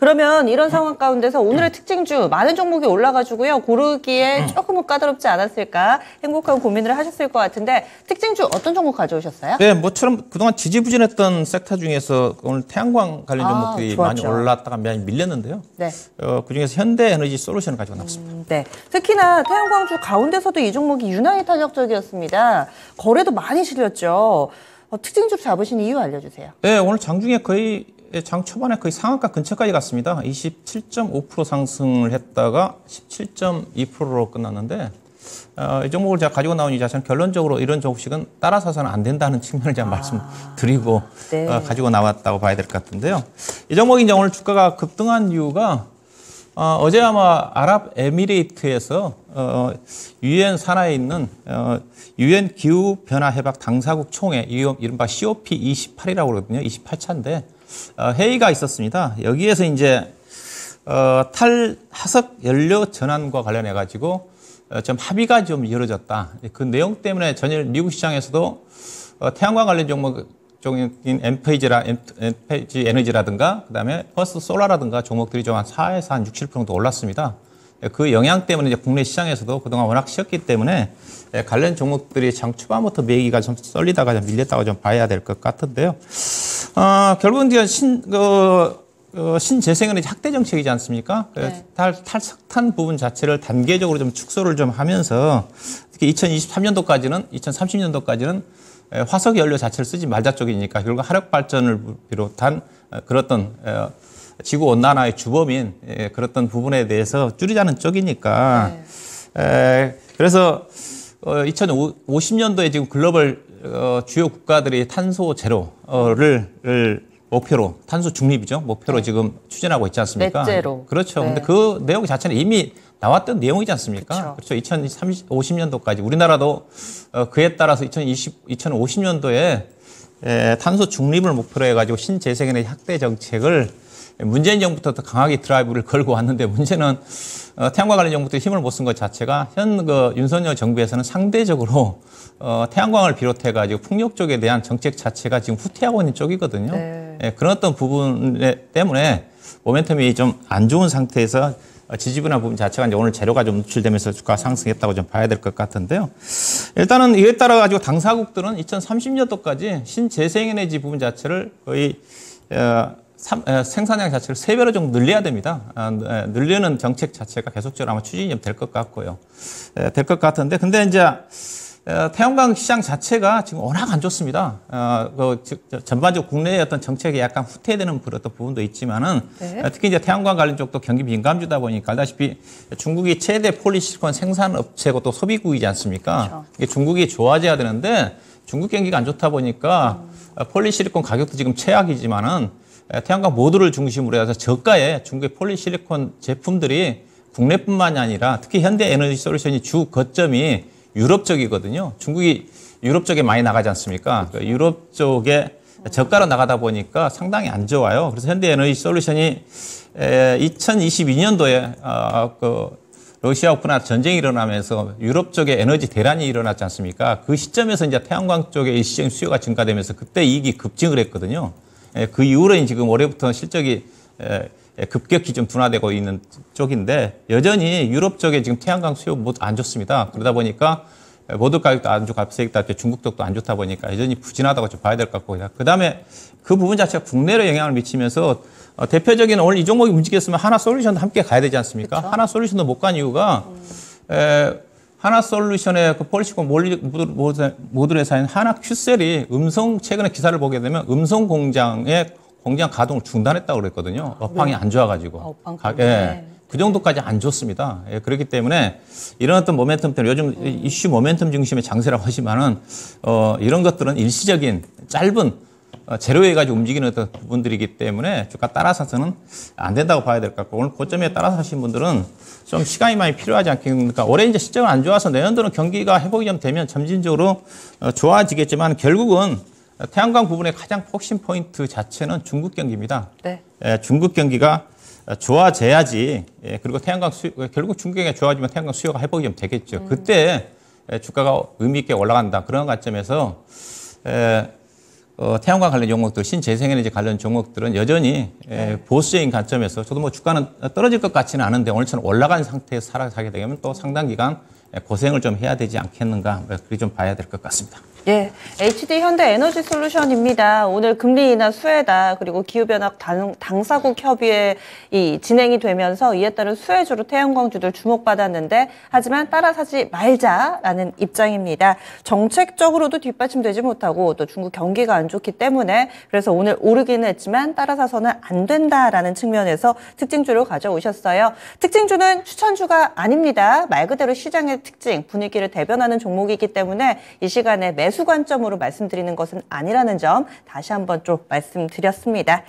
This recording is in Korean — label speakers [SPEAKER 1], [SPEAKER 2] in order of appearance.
[SPEAKER 1] 그러면 이런 상황 가운데서 오늘의 특징주 많은 종목이 올라가지고요. 고르기에 조금은 까다롭지 않았을까 행복한 고민을 하셨을 것 같은데 특징주 어떤 종목 가져오셨어요?
[SPEAKER 2] 네, 뭐처럼 그동안 지지부진했던 섹터 중에서 오늘 태양광 관련 종목들이 많이 올랐다가 많이 밀렸는데요. 네. 그중에서 현대에너지 솔루션을 가지고 나왔습니다.
[SPEAKER 1] 네. 특히나 태양광주 가운데서도 이 종목이 유난히 탄력적이었습니다. 거래도 많이 실렸죠. 특징주 잡으신 이유 알려주세요.
[SPEAKER 2] 네, 오늘 장중에 거의 장 초반에 거의 상한가 근처까지 갔습니다. 27.5% 상승을 했다가 17.2%로 끝났는데 이 종목을 제가 가지고 나온 이 자체는 결론적으로 이런 종목식은 따라 사서는 안 된다는 측면을 제가 말씀드리고 네. 가지고 나왔다고 봐야 될 것 같은데요. 이 종목이 이제 오늘 주가가 급등한 이유가 어제 아마 아랍에미레이트에서 유엔 산하에 있는 유엔 기후 변화 해박 당사국 총회 이른바 COP28이라고 그러거든요. 28차인데 회의가 있었습니다. 여기에서 이제 탈화석 연료 전환과 관련해 가지고 좀 합의가 좀 이루어졌다. 그 내용 때문에 전일 미국 시장에서도 태양광 관련 종목인 엠페이지 에너지라든가 그다음에 퍼스트 솔라라든가 종목들이 좀 한 4에서 한 6, 7% 정도 올랐습니다. 그 영향 때문에 이제 국내 시장에서도 그동안 워낙 쉬었기 때문에 관련 종목들이 장 초반부터 매기가 좀 쏠리다가 좀 밀렸다고 좀 봐야 될 것 같은데요. 결국은 이제 신재생에너지 확대 정책이지 않습니까? 네. 탈석탄 부분 자체를 단계적으로 좀 축소를 좀 하면서 특히 2023년도까지는 2030년도까지는 화석 연료 자체를 쓰지 말자 쪽이니까 결국 화력 발전을 비롯한 그렇던 지구 온난화의 주범인 그렇던 부분에 대해서 줄이자는 쪽이니까 그래서 2050년도에 지금 글로벌 주요 국가들이 탄소 제로를 목표로 탄소 중립이죠. 목표로 지금 추진하고 있지 않습니까?
[SPEAKER 1] 넷제로.
[SPEAKER 2] 그렇죠. 근데 그 내용 자체는 이미 나왔던 내용이지 않습니까? 그렇죠. 2050년도까지 우리나라도 그에 따라서 2050년도에 탄소 중립을 목표로 해가지고 신재생에너지 확대 정책을 문재인 정부부터 더 강하게 드라이브를 걸고 왔는데 문제는 태양광 관련 정부들이 힘을 못 쓴 것 자체가 현 윤석열 정부에서는 상대적으로 태양광을 비롯해가지고 풍력 쪽에 대한 정책 자체가 지금 후퇴하고 있는 쪽이거든요. 네. 그런 어떤 부분 때문에 모멘텀이 좀 안 좋은 상태에서 지지분한 부분 자체가 이제 오늘 재료가 좀 노출되면서 주가 상승했다고 좀 봐야 될 것 같은데요. 일단은 이에 따라 가지고 당사국들은 2030년도까지 신재생에너지 부분 자체를 거의 생산량 자체를 3배로 정도 늘려야 됩니다. 늘리는 정책 자체가 계속적으로 아마 추진이 좀 될 것 같고요. 될 것 같은데, 근데 이제 태양광 시장 자체가 지금 워낙 안 좋습니다. 전반적으로 국내의 어떤 정책이 약간 후퇴되는 그런 부분도 있지만은 특히 이제 태양광 관련 쪽도 경기 민감주다 보니까 알다시피 중국이 최대 폴리실리콘 생산업체고 또 소비국이지 않습니까? 그렇죠. 이게 중국이 좋아져야 되는데 중국 경기가 안 좋다 보니까 폴리실리콘 가격도 지금 최악이지만은 태양광 모듈을 중심으로 해서 저가의 중국의 폴리실리콘 제품들이 국내뿐만이 아니라 특히 현대에너지 솔루션이 주 거점이 유럽 쪽이거든요. 중국이 유럽 쪽에 많이 나가지 않습니까? 유럽 쪽에 저가로 나가다 보니까 상당히 안 좋아요. 그래서 현대에너지 솔루션이 2022년도에 러시아 우크라이나 전쟁이 일어나면서 유럽 쪽에 에너지 대란이 일어났지 않습니까? 그 시점에서 이제 태양광 쪽의 시장 수요가 증가되면서 그때 이익이 급증을 했거든요. 그 이후로 지금 올해부터 실적이 급격히 좀 둔화되고 있는 쪽인데 여전히 유럽 쪽에 지금 태양광 수요 모두 안 좋습니다. 그러다 보니까 모듈 가격도 안 좋고 앞서 얘기했다시피 중국 쪽도 안 좋다 보니까 여전히 부진하다고 좀 봐야 될 것 같고 그다음에 그 부분 자체가 국내로 영향을 미치면서 대표적인 오늘 이 종목이 움직였으면 하나솔루션도 함께 가야 되지 않습니까? 그렇죠? 하나솔루션도 못 간 이유가 하나솔루션의 그 폴리시콘 모듈 회사인 하나큐셀이 최근에 기사를 보게 되면 음성 공장 가동을 중단했다고 그랬거든요. 업황이 안 좋아가지고. 그 정도까지 안 좋습니다. 그렇기 때문에 이런 어떤 모멘텀 때문에 요즘 이슈 모멘텀 중심의 장세라고 하지만은, 이런 것들은 일시적인 짧은 재료해가지고 움직이는 어떤 부분들이기 때문에 주가 따라서는 안 된다고 봐야 될 것 같고 오늘 고점에 따라서 하신 분들은 좀 시간이 많이 필요하지 않겠습니까? 올해 이제 시점은 안 좋아서 내년도는 경기가 회복이 좀 되면 점진적으로 좋아지겠지만 결국은 태양광 부분의 가장 핵심 포인트 자체는 중국 경기입니다. 네. 중국 경기가 좋아져야지 그리고 태양광 결국 중국 경기가 좋아지면 태양광 수요가 회복이 좀 되겠죠. 그때 주가가 의미 있게 올라간다. 그런 관점에서 태양광 관련 종목들, 신재생에너지 관련 종목들은 여전히 보수적인 관점에서 저도 뭐 주가는 떨어질 것 같지는 않은데 오늘처럼 올라간 상태에서 하락하게 되면 또 상당 기간 고생을 좀 해야 되지 않겠는가, 그렇게 좀 봐야 될 것 같습니다.
[SPEAKER 1] 예, HD 현대 에너지 솔루션입니다. 오늘 금리 인하 수혜다, 그리고 기후변화 당사국 협의회 진행이 되면서 이에 따른 수혜주로 태양광주들 주목받았는데, 하지만 따라 사지 말자라는 입장입니다. 정책적으로도 뒷받침되지 못하고 또 중국 경기가 안 좋기 때문에, 그래서 오늘 오르기는 했지만 따라 사서는 안 된다라는 측면에서 특징주로 가져오셨어요. 특징주는 추천주가 아닙니다. 말 그대로 시장의 특징, 분위기를 대변하는 종목이기 때문에 이 시간에 매수 관점으로 말씀드리는 것은 아니라는 점 다시 한번 좀 말씀드렸습니다.